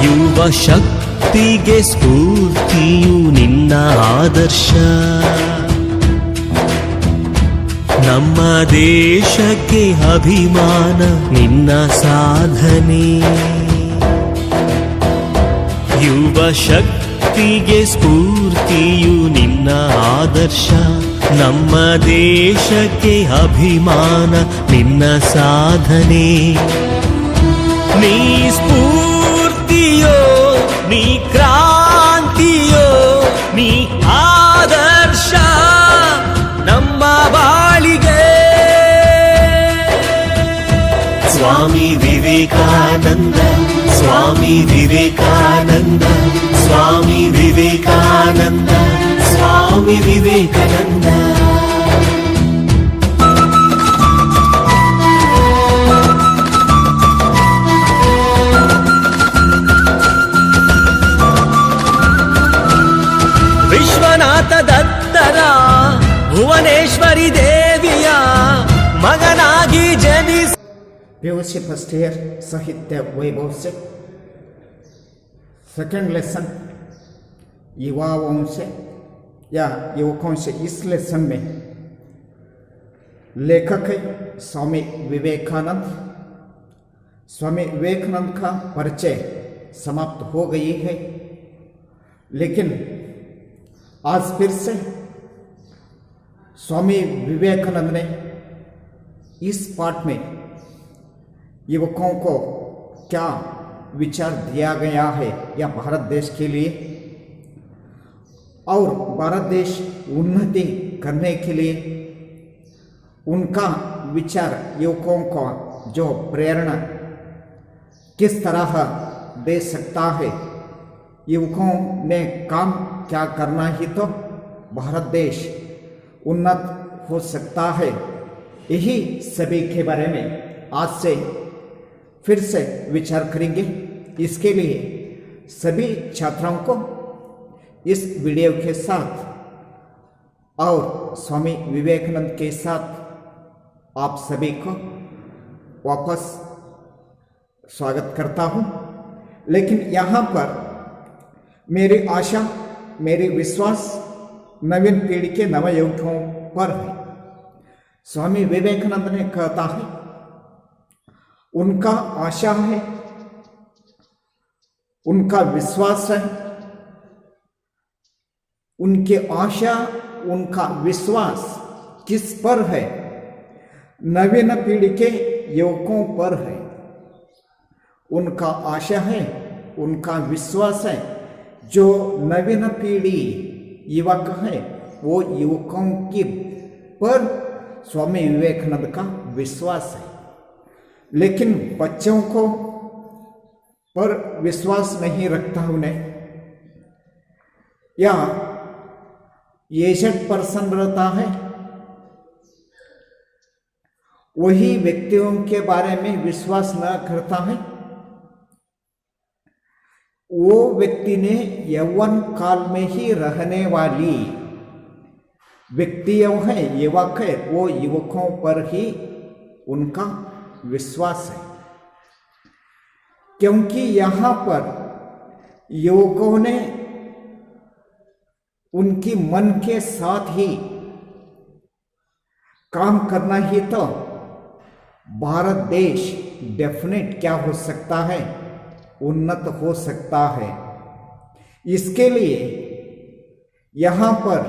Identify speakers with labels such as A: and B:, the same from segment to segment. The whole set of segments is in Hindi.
A: ಯುವ ಶಕ್ತಿಗೆ ಸ್ಫೂರ್ತಿಯು ನಿನ್ನ ಆದರ್ಶ. ನಮ್ಮ ದೇಶಕ್ಕೆ ಅಭಿಮಾನ ನಿನ್ನ ಸಾಧನೆ. ಯುವ ಶಕ್ತಿಗೆ ಸ್ಫೂರ್ತಿಯು ನಿನ್ನ ಆದರ್ಶ. ನಮ್ಮ ದೇಶಕ್ಕೆ ಅಭಿಮಾನ ನಿನ್ನ ಸಾಧನೆ. ನೀ ಸ್ಫೂರ್ತಿಯೋ, ನೀ ಕ್ರಾಂತಿಯೋ, ನೀ ಆದರ್ಶ ನಮ್ಮ ಬಾಳಿಗೆ. ಸ್ವಾಮಿ ವಿವೇಕಾನಂದ, ಸ್ವಾಮಿ ವಿವೇಕಾನಂದ, ಸ್ವಾಮಿ ವಿವೇಕಾನಂದ, ಸ್ವಾಮಿ ವಿವೇಕಾನಂದ. ವಿಶ್ವನಾಥ ದತ್ತರ ಭುವನೇಶ್ವರಿ ದೇವಿಯ ಮಗನಾಗಿ ಜನಿಸಿ
B: PUC फर्स्ट ईयर साहित्य वैभव से सेकेंड लेसन युवाओं से या युवकों से. इस लेसन में लेखक है स्वामी विवेकानंद. स्वामी विवेकानंद का परिचय समाप्त हो गई है, लेकिन आज फिर से स्वामी विवेकानंद ने इस पाठ में युवकों को क्या विचार दिया गया है या भारत देश के लिए और भारत देश उन्नति करने के लिए उनका विचार युवकों को जो प्रेरणा किस तरह दे सकता है, युवकों ने काम क्या करना ही तो भारत देश उन्नत हो सकता है. यही सभी के बारे में आज से फिर से विचार करेंगे. इसके लिए सभी छात्रों को इस वीडियो के साथ और स्वामी विवेकानंद के साथ आप सभी को वापस स्वागत करता हूं. लेकिन यहाँ पर मेरी आशा, मेरी विश्वास नवीन पीढ़ी के नवयुवकों पर है. स्वामी विवेकानंद ने कहता है, उनका आशा है, उनका विश्वास है, उनकी आशा, उनका विश्वास किस पर है? नवीन पीढ़ी के युवकों पर है. उनका आशा है, उनका विश्वास है, जो नवीन पीढ़ी युवक है वो युवकों की पर स्वामी विवेकानंद का विश्वास है. लेकिन बच्चों को पर विश्वास नहीं रखता उन्हें, या 61% रहता है. वही व्यक्तियों के बारे में विश्वास न करता है. वो व्यक्ति ने यौवन काल में ही रहने वाली व्यक्तियों है, युवक है, वो युवकों पर ही उनका विश्वास है. क्योंकि यहाँ पर युवकों ने उनकी मन के साथ ही काम करना ही तो भारत देश डेफिनेट क्या हो सकता है, उन्नत हो सकता है. इसके लिए यहाँ पर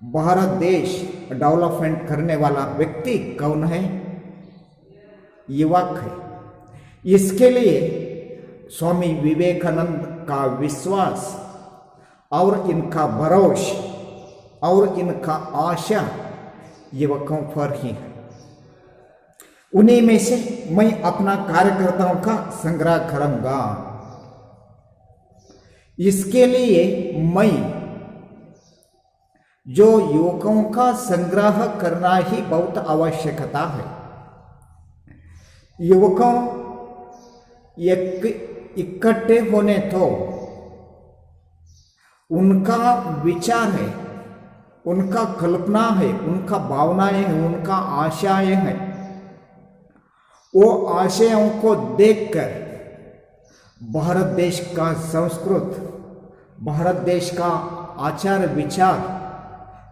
B: भारत देश डेवलपमेंट करने वाला व्यक्ति कौन है? युवक है. इसके लिए स्वामी विवेकानंद का विश्वास और इनका भरोसा और इनका आशा युवकों पर ही है. उन्हीं में से मैं अपना कार्यकर्ताओं का संग्रह करूंगा. इसके लिए मैं जो युवकों का संग्रह करना ही बहुत आवश्यकता है. युवकों इकट्ठे होने तो उनका विचार है, उनका कल्पना है, उनका भावनाएं हैं, उनका आशाएं हैं. वो आशयों को देखकर भारत देश का संस्कृत, भारत देश का आचार विचार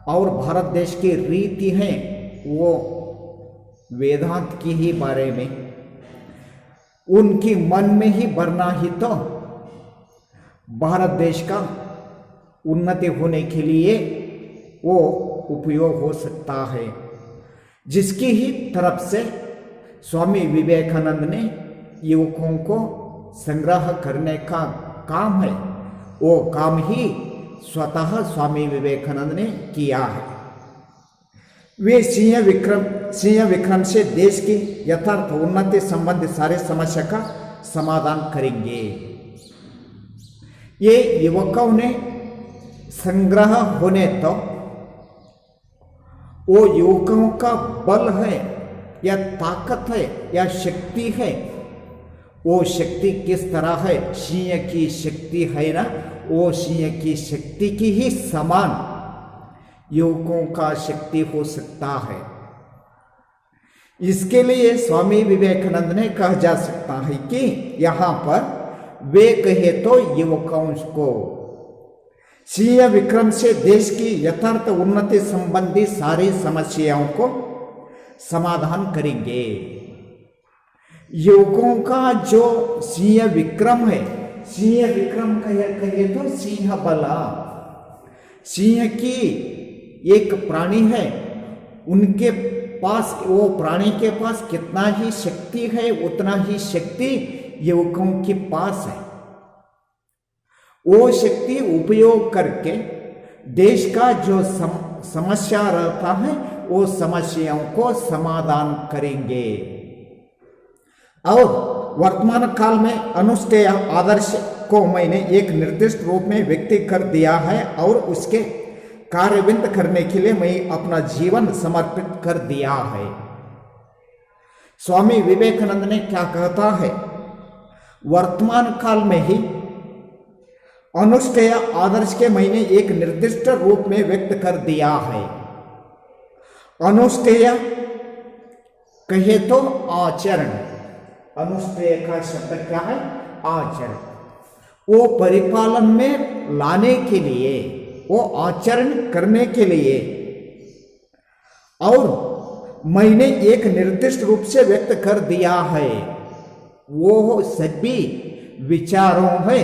B: और भारत देश की रीति हैं वो वेदांत की ही बारे में उनकी मन में ही भरना ही तो भारत देश का उन्नति होने के लिए वो उपयोग हो सकता है, जिसकी ही तरफ से स्वामी विवेकानंद ने युवकों को संग्रह करने का काम है, वो काम ही स्वतः स्वामी विवेकानंद ने किया है। वे सिंह विक्रम से देश की यथार्थ उन्नति संबंधी सारे समस्या का समाधान करेंगे। ये युवकों ने संग्रह होने तो वो युवकों का बल है या ताकत है या शक्ति है, वो शक्ति किस तरह है, सिंह की शक्ति है ना, वो सिंह की शक्ति की ही समान युवकों का शक्ति हो सकता है। इसके लिए स्वामी विवेकानंद ने कहा जा सकता है कि यहाँ पर वे कहे तो युवकों को सिंह विक्रम से देश की यथार्थ उन्नति संबंधी सारी समस्याओं को समाधान करेंगे। युवकों का जो सिंह विक्रम है, सिंह विक्रम कहे तो सिंह बला, सिंह की एक प्राणी है, उनके पास वो प्राणी के पास कितना ही शक्ति है उतना ही शक्ति युवकों के पास है। वो शक्ति उपयोग करके देश का जो समस्या रहता है वो समस्याओं को समाधान करेंगे। और वर्तमान काल में अनुष्ठेय आदर्श को मैंने एक निर्दिष्ट रूप में व्यक्त कर दिया है और उसके कार्यान्वित करने के लिए मैं अपना जीवन समर्पित कर दिया है। स्वामी विवेकानंद ने क्या कहता है, वर्तमान काल में ही अनुष्ठेय आदर्श के मैंने एक निर्दिष्ट रूप में व्यक्त कर दिया है। अनुष्ठेय कहे तो आचरण, अनुष्ठेय का शब्द क्या है, आचरण। वो परिपालन में लाने के लिए, वो आचरण करने के लिए, और मैंने एक निर्दिष्ट रूप से व्यक्त कर दिया है। वो सभी विचारों है,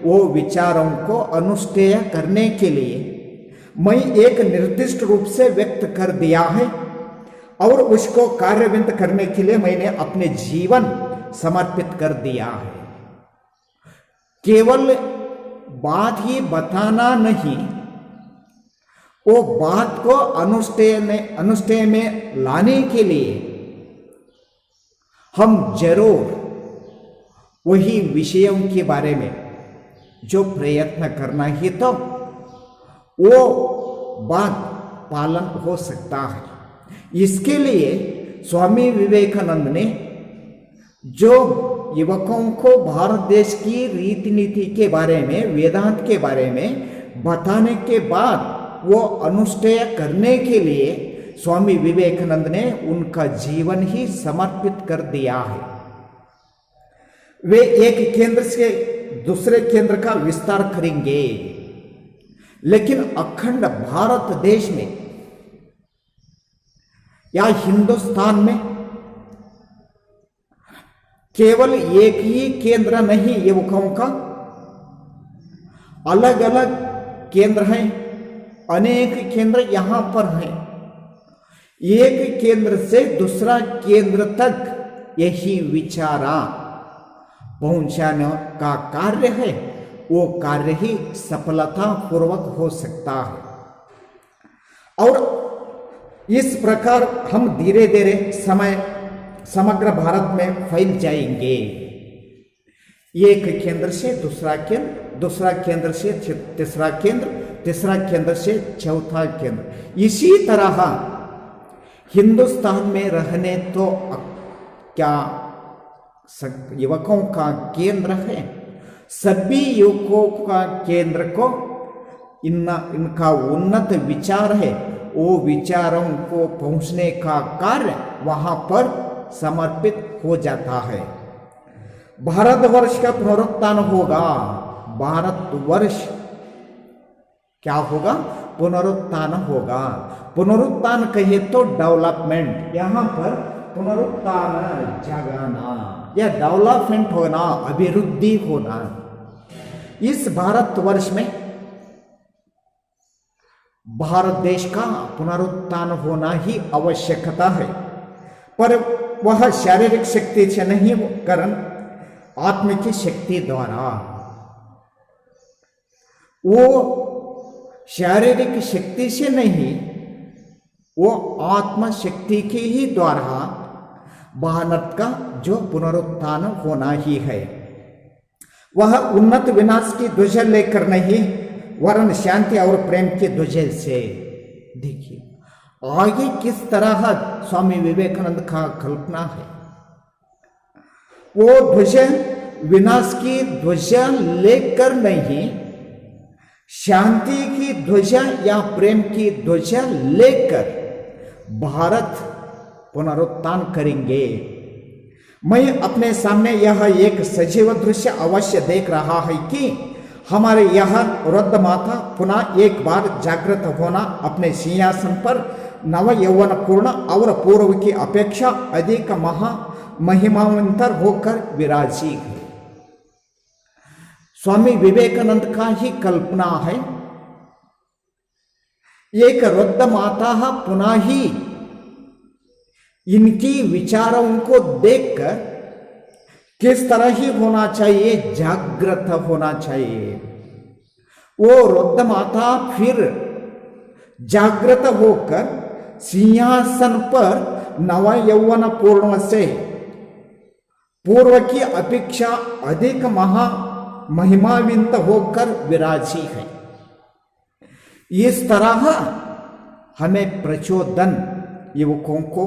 B: वो विचारों को अनुष्ठेय करने के लिए मैं एक निर्दिष्ट रूप से व्यक्त कर दिया है और उसको कार्यान्वित करने के लिए मैंने अपने जीवन समर्पित कर दिया है। केवल बात ही बताना नहीं, वो बात को अनुष्ठेय में लाने के लिए हम जरूर वही विषयों के बारे में जो प्रयत्न करना ही तो वो बात पालन हो सकता है। इसके लिए स्वामी विवेकानंद ने जो युवकों को भारत देश की रीति नीति के बारे में, वेदांत के बारे में बताने के बाद वो अनुष्ठेय करने के लिए स्वामी विवेकानंद ने उनका जीवन ही समर्पित कर दिया है। वे एक केंद्र से दूसरे केंद्र का विस्तार करेंगे, लेकिन अखंड भारत देश में या हिंदुस्तान में केवल एक ही केंद्र नहीं, युवकों का अलग अलग केंद्र हैं, अनेक केंद्र यहां पर हैं। एक केंद्र से दूसरा केंद्र तक यही विचारा पहुंचाने का कार्य है, वो कार्य ही सफलता पूर्वक हो सकता है। और इस प्रकार हम धीरे धीरे समग्र भारत में फैल जाएंगे। एक केंद्र से दूसरा केंद्र, दूसरा केंद्र से तीसरा केंद्र, तीसरा केंद्र से चौथा केंद्र। इसी तरह हिंदुस्तान में रहने तो क्या युवकों का केंद्र है, सभी युवकों का केंद्र को इनका उन्नत विचार है, वो विचारों को पहुंचने का कार्य वहां पर समर्पित हो जाता है। भारतवर्ष का पुनरुत्थान होगा। भारतवर्ष क्या होगा? पुनरुत्थान होगा। पुनरुत्थान कहे तो डेवलपमेंट, यहां पर पुनरुत्थान जगाना या डेवलपमेंट होना, अभिवृद्धि होना। इस भारतवर्ष में भारत देश का पुनरुत्थान होना ही आवश्यकता है, पर वह शारीरिक शक्ति से नहीं करण आत्म की शक्ति द्वारा। वो शारीरिक शक्ति से नहीं, वो आत्म शक्ति के ही द्वारा भारत का जो पुनरुत्थान होना ही है। वह उन्नत विनाश की ध्वजा लेकर नहीं, वरन शांति और प्रेम के ध्वजे से। देखिए आगे किस तरह स्वामी विवेकानंद का कल्पना है। वो ध्वजा विनाश की ध्वजा लेकर नहीं, शांति की ध्वजा या प्रेम की ध्वजा लेकर भारत पुनरुत्थान करेंगे। मैं अपने सामने यह एक सजीव दृश्य अवश्य देख रहा है कि हमारे यह वृद्ध माता पुनः एक बार जागृत होना, अपने सिंहासन पर नव यौवन पूर्ण और पूर्व की अपेक्षा अधिक महिमावंतर होकर विराजी है। स्वामी विवेकानंद का ही कल्पना है। एक वृद्ध माता पुनः ही इनकी विचारों को देखकर किस तरह ही होना चाहिए, जागृत होना चाहिए। वो वृद्ध माता फिर जागृत होकर सिंहासन पर नव यौवन पूर्ण से पूर्व की अपेक्षा अधिक महिमाविंत होकर विराजी है। इस तरह हमें प्रचोदन युवकों को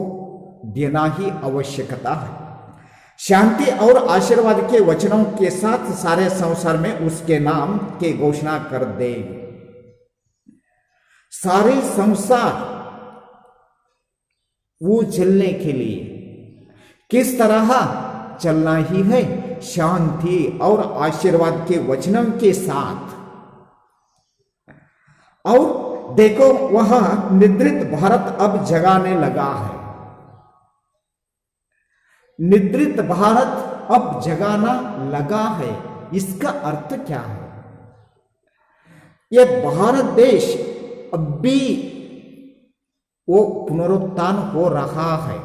B: देना ही आवश्यकता है। शांति और आशीर्वाद के वचनों के साथ सारे संसार में उसके नाम के घोषणा कर दे। सारे संसार वो चलने के लिए किस तरह चलना ही है? शांति और आशीर्वाद के वचनों के साथ। और देखो वह निद्रित भारत अब जगाने लगा है। निद्रित भारत अब जगाना लगा है, इसका अर्थ क्या है? यह भारत देश अब भी वो पुनरुत्थान हो रहा है।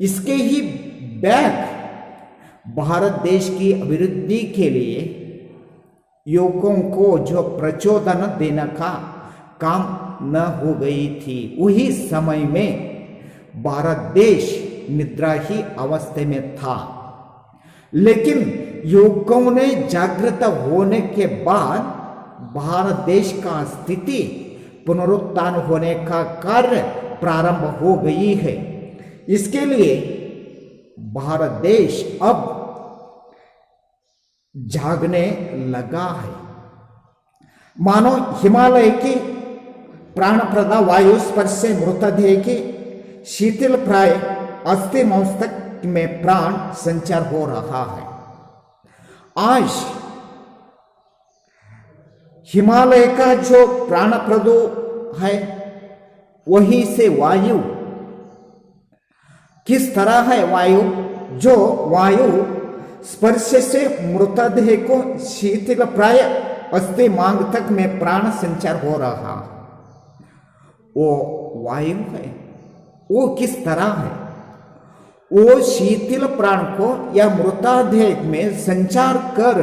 B: इसके ही बैक भारत देश की अभिवृद्धि के लिए युवकों को जो प्रचोदन देने का काम न हो गई थी, वही समय में भारत देश निद्रा ही अवस्था में था। लेकिन युवकों ने जागृत होने के बाद भारत देश का स्थिति पुनरुत्थान होने का कार्य प्रारंभ हो गई है। इसके लिए भारत देश अब जागने लगा है। मानो हिमालय की प्राणप्रदा वायु स्पर्श से मृतदेह की शीतल प्राय अस्थि मस्तक में प्राण संचार हो रहा है। आज हिमालय का जो प्राणप्रदो है, वहीं से वायु किस तरह है? वायु जो वायु स्पर्श से मृतदेह को शीतल प्राय अस्थि मांग तक में प्राण संचार हो रहा, वो वायु है। वो किस तरह है? वो शीतल प्राण को या मृतदेह में संचार कर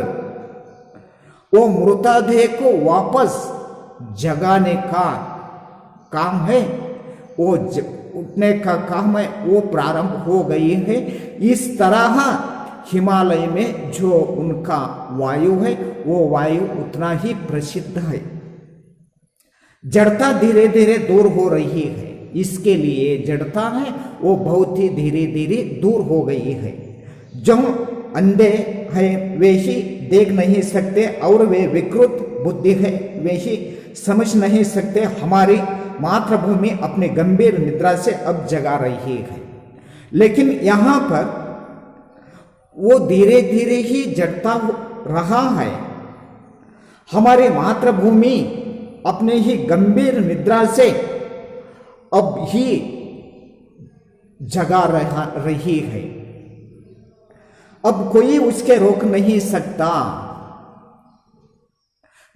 B: वो मृतदेह को वापस जगाने का काम है, वो उठने का काम है, वो प्रारंभ हो गई है। इस तरह हिमालय में जो उनका वायु है, वो वायु उतना ही प्रसिद्ध है। जड़ता धीरे धीरे दूर हो रही है। इसके लिए जड़ता है वो बहुत ही धीरे धीरे दूर हो गई है। जो अंधे हैं वे ही देख नहीं सकते, और वे विकृत बुद्धि है वे ही समझ नहीं सकते। हमारी मातृभूमि अपने गंभीर निद्रा से अब जगा रही है। लेकिन यहाँ पर वो धीरे धीरे ही जड़ता रहा है। हमारी मातृभूमि अपने ही गंभीर निद्रा से अब ही जगा रही है। अब कोई उसके रोक नहीं सकता।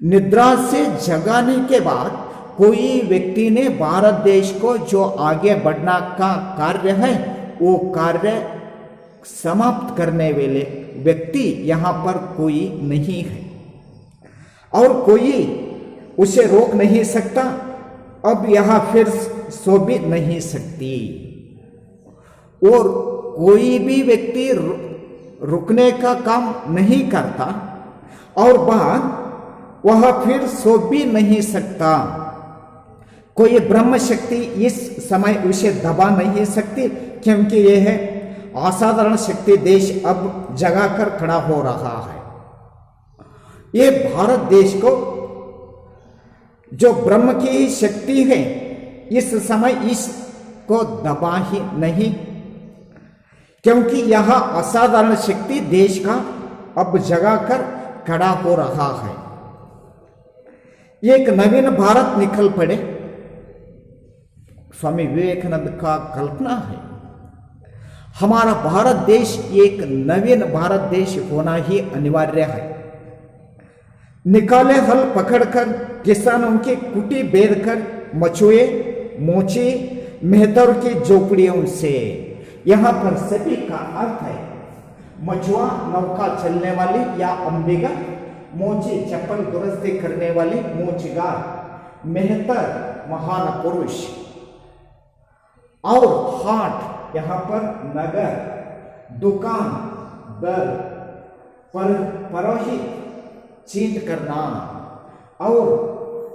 B: निद्रा से जगाने के बाद कोई व्यक्ति ने भारत देश को जो आगे बढ़ना का कार्य है वो कार्य समाप्त करने वाले व्यक्ति यहाँ पर कोई नहीं है और कोई उसे रोक नहीं सकता। अब यहाँ फिर सो भी नहीं सकती और कोई भी व्यक्ति रुकने का काम नहीं करता और बाद वह फिर सो भी नहीं सकता। कोई ब्रह्म शक्ति इस समय उसे दबा नहीं सकती, क्योंकि यह है असाधारण शक्ति देश अब जगा कर खड़ा हो रहा है। ये भारत देश को जो ब्रह्म की शक्ति है इस समय इसको दबा ही नहीं, क्योंकि यह असाधारण शक्ति देश का अब जगा कर खड़ा हो रहा है। एक नवीन भारत निकल पड़े। स्वामी विवेकानंद का कल्पना है हमारा भारत देश एक नवीन भारत देश होना ही अनिवार्य है। निकाले हल पकड़कर किसानों की कुटी बेधकर मछुए मोची मेहतर की झोपड़ियों से, यहाँ पर सभी का अर्थ है मछुआ नौका चलने वाली या अंबिगा, मोची चप्पल दुरुस्ती करने वाली मोचीगार, मेहतर महान पुरुष और हाट यहाँ पर नगर, दुकान दर, परोहित चींट करना और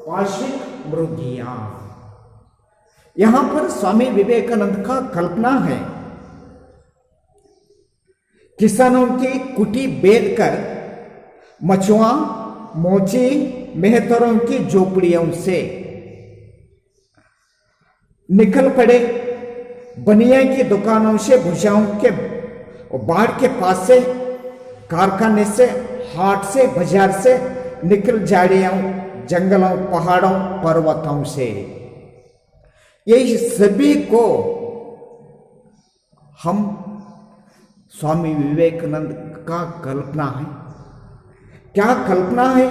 B: पार्श्विक मृगिया। यहां पर स्वामी विवेकानंद का कल्पना है किसानों की कुटी बेधकर मछुआ मोची मेहतरों की झोपड़ियों से निकल पड़े। बनिया की दुकानों से भुजाओं के बाढ़ के पास से, कारखाने से, हाट से, बाजार से निकल झाड़ियों जंगलों पहाड़ों पर्वतों से, ये सभी को हम स्वामी विवेकानंद का कल्पना है। क्या कल्पना है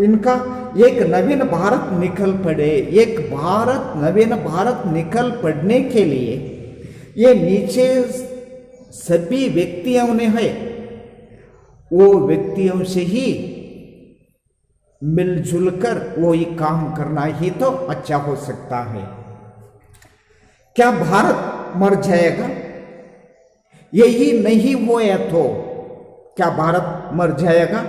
B: इनका? एक नवीन भारत निकल पड़े। एक भारत नवीन भारत निकल पड़ने के लिए ये नीचे सभी व्यक्तियों ने है वो व्यक्तियों से ही मिलजुल कर वो ही काम करना ही तो अच्छा हो सकता है। क्या भारत मर जाएगा? यही नहीं हुआ तो क्या भारत मर जाएगा?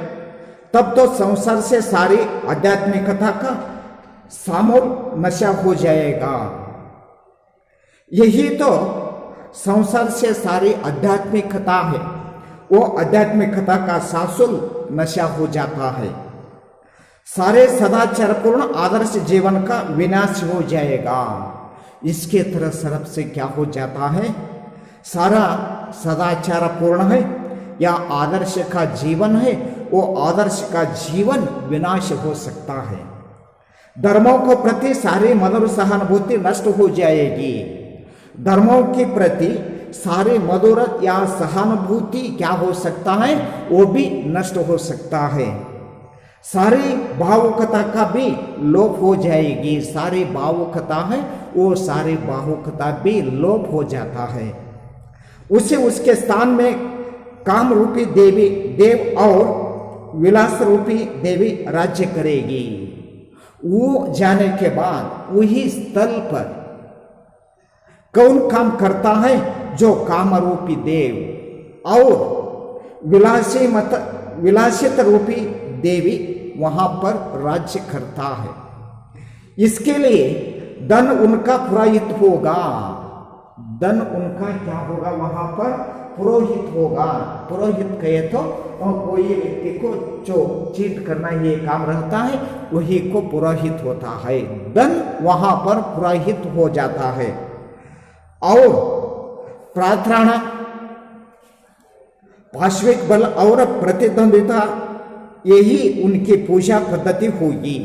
B: तब तो संसार से सारी आध्यात्मिकता का सामूल नशा हो जाएगा। यही तो संसार से सारी आध्यात्मिकता है, वो आध्यात्मिकता का सासुल नशा हो जाता है। सारे सदाचार पूर्ण आदर्श जीवन का विनाश हो जाएगा। इसके तरह सरफ से क्या हो जाता है? सारा सदाचार पूर्ण है या आदर्श का जीवन है, वो आदर्श का जीवन विनाश हो सकता है। धर्मों को प्रति सारी मधुर सहानुभूति नष्ट हो जाएगी। धर्मों के प्रति सारी मधुर या सहानुभूति क्या हो सकता है? वो भी नष्ट हो सकता है। सारी भावुकता का भी लोप हो जाएगी। सारी भावुकता है वो सारी भावुकता भी लोप हो जाता है। उसे उसके स्थान में काम रूपी देवी देव और विलास रूपी देवी राज्य करेगी। वो जाने के बाद वही स्थल पर कौन काम करता है? जो काम रूपी देव और विलासित रूपी देवी वहां पर राज्य करता है। इसके लिए धन उनका पुरोहित होगा। धन उनका क्या होगा? वहां पर पुरोहित होगा। पुरोहित कहे तो कोई व्यक्ति को जो चीट करना ये काम रहता है वही को पुरोहित होता है। धन वहां पर पुरोहित हो जाता है। और पाश्विक बल और प्रतिद्वंदिता, यही उनकी पूजा पद्धति होगी।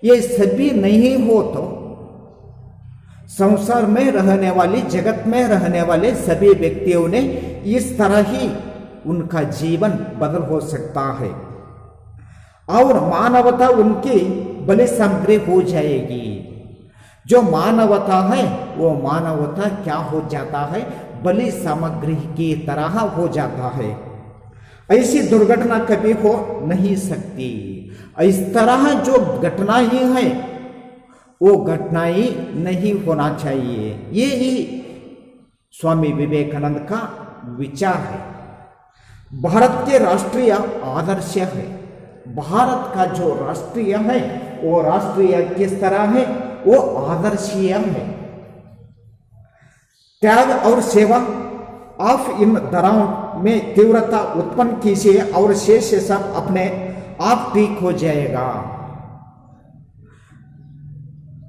B: ये सभी नहीं हो तो संसार में रहने वाली, जगत में रहने वाले सभी व्यक्तियों ने इस तरह ही उनका जीवन बदल हो सकता है और मानवता उनकी बलि सामग्री हो जाएगी। जो मानवता है वो मानवता क्या हो जाता है, बलि सामग्री की तरह हो जाता है। ऐसी दुर्घटना कभी हो नहीं सकती। इस तरह जो घटनाएं है वो घटनाएं नहीं होना चाहिए। ये ही स्वामी विवेकानंद का विचार है। भारत के राष्ट्रीय आदर्श है। भारत का जो राष्ट्रीय है वो राष्ट्रीय किस तरह है, वो आदर्शीय है। त्याग और सेवा, आप इन धाराओं में तीव्रता उत्पन्न कीजिए और शेष सब अपने आप ठीक हो जाएगा।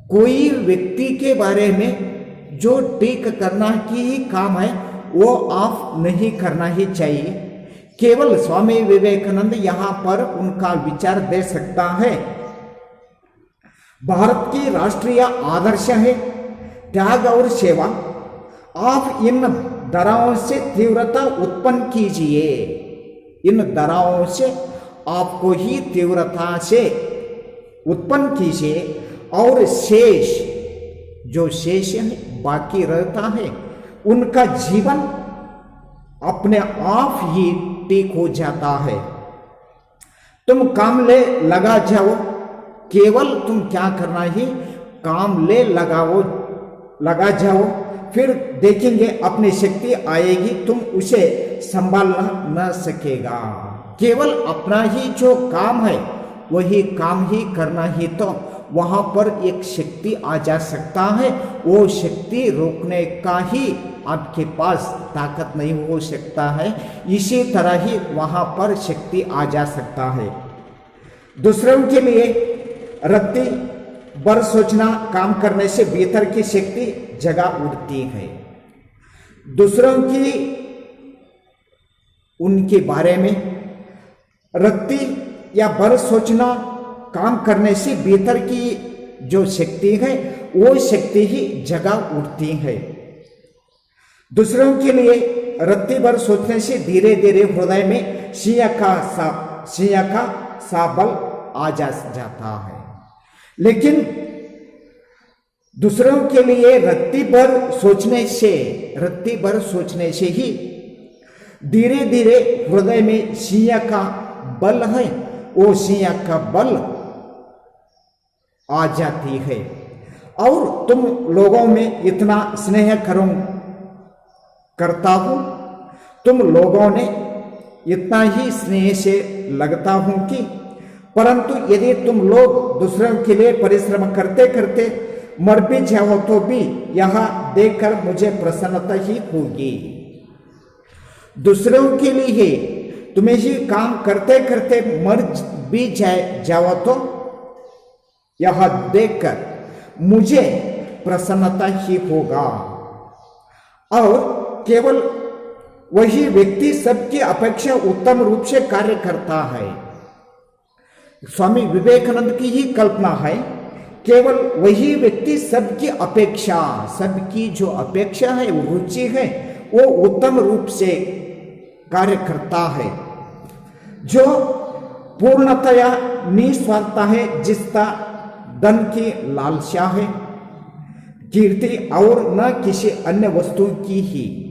B: कोई व्यक्ति के बारे में जो ठीक करना की ही काम है वो आप नहीं करना ही चाहिए। केवल स्वामी विवेकानंद यहाँ पर उनका विचार दे सकता है। भारत की राष्ट्रीय आदर्श है त्याग और सेवा। आप इन धाराओं से तीव्रता उत्पन्न कीजिए। इन धाराओं से आपको ही तीव्रता से उत्पन्न कीजिए और शेष जो शेष है बाकी रहता है उनका जीवन अपने आप ही ठीक हो जाता है। तुम काम ले लगा जाओ, केवल तुम क्या करना ही काम ले लगा जाओ, फिर देखेंगे अपनी शक्ति आएगी, तुम उसे संभालना न सकेगा। केवल अपना ही जो काम है वही काम ही करना ही तो वहां पर एक शक्ति आ जा सकता है। वो शक्ति रोकने का ही आपके पास ताकत नहीं हो सकता है। इसी तरह ही वहां पर शक्ति आ जा सकता है। दूसरों के लिए रत्ती भर सोचना काम करने से भीतर की शक्ति जगह उठती है। दूसरों की उनके बारे में रत्ती या भर सोचना काम करने से भीतर की जो शक्ति है वो शक्ति ही जगह उठती है। दूसरों के लिए रत्ती भर सोचने से धीरे धीरे हृदय में सिंह का सा बल आ जाता है। लेकिन दूसरों के लिए रत्ती भर सोचने से ही धीरे धीरे हृदय में सिंह का बल है, वो सिंह का बल आ जाती है। और तुम लोगों में इतना स्नेह करता हूं, तुम लोगों ने इतना ही स्नेह से लगता हूं कि परंतु यदि तुम लोग दूसरों के लिए परिश्रम करते करते मर भी जाओ तो भी यह देखकर मुझे प्रसन्नता ही होगी। दूसरों के लिए तुम्हें ही काम करते करते मर भी जाओ तो यह देखकर मुझे प्रसन्नता ही होगा। और केवल वही व्यक्ति सबकी अपेक्षा उत्तम रूप से कार्य करता है। स्वामी विवेकानंद की ही कल्पना है, केवल वही व्यक्ति सबकी अपेक्षा, सबकी जो अपेक्षा है वो रुचि है वो उत्तम रूप से कार्य करता है। जो पूर्णतया निस्वार्थ है, जिसका धन की लालसा है, कीर्ति और न किसी अन्य वस्तु की ही।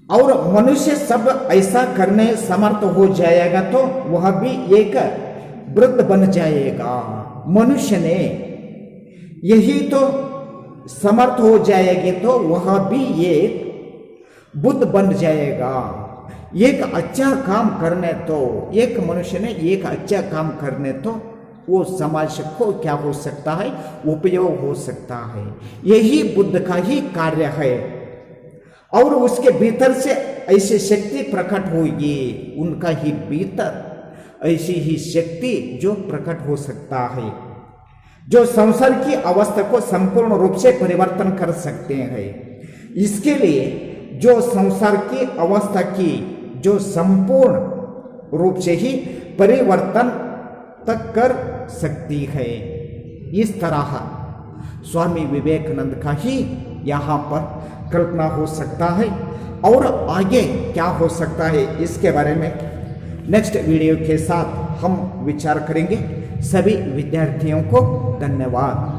B: और मनुष्य सब ऐसा करने समर्थ हो जाएगा तो वह भी एक वृद्ध बन जाएगा। मनुष्य ने यही तो समर्थ हो जाएगी तो वह भी एक बुद्ध बन जाएगा। एक अच्छा काम करने तो एक मनुष्य ने एक अच्छा काम करने तो वो समाज को क्या हो सकता है, उपयोग हो सकता है। यही बुद्ध का ही कार्य है। और उसके भीतर से ऐसी शक्ति प्रकट होगी, उनका ही भीतर ऐसी ही शक्ति जो प्रकट हो सकता है, जो संसार की अवस्था को संपूर्ण रूप से परिवर्तन कर सकते हैं। इसके लिए जो संसार की अवस्था की जो संपूर्ण रूप से ही परिवर्तन तक कर सकती है। इस तरह स्वामी विवेकानंद का ही यहाँ पर कल्पना हो सकता है और आगे क्या हो सकता है इसके बारे में नेक्स्ट वीडियो के साथ हम विचार करेंगे। सभी विद्यार्थियों को धन्यवाद।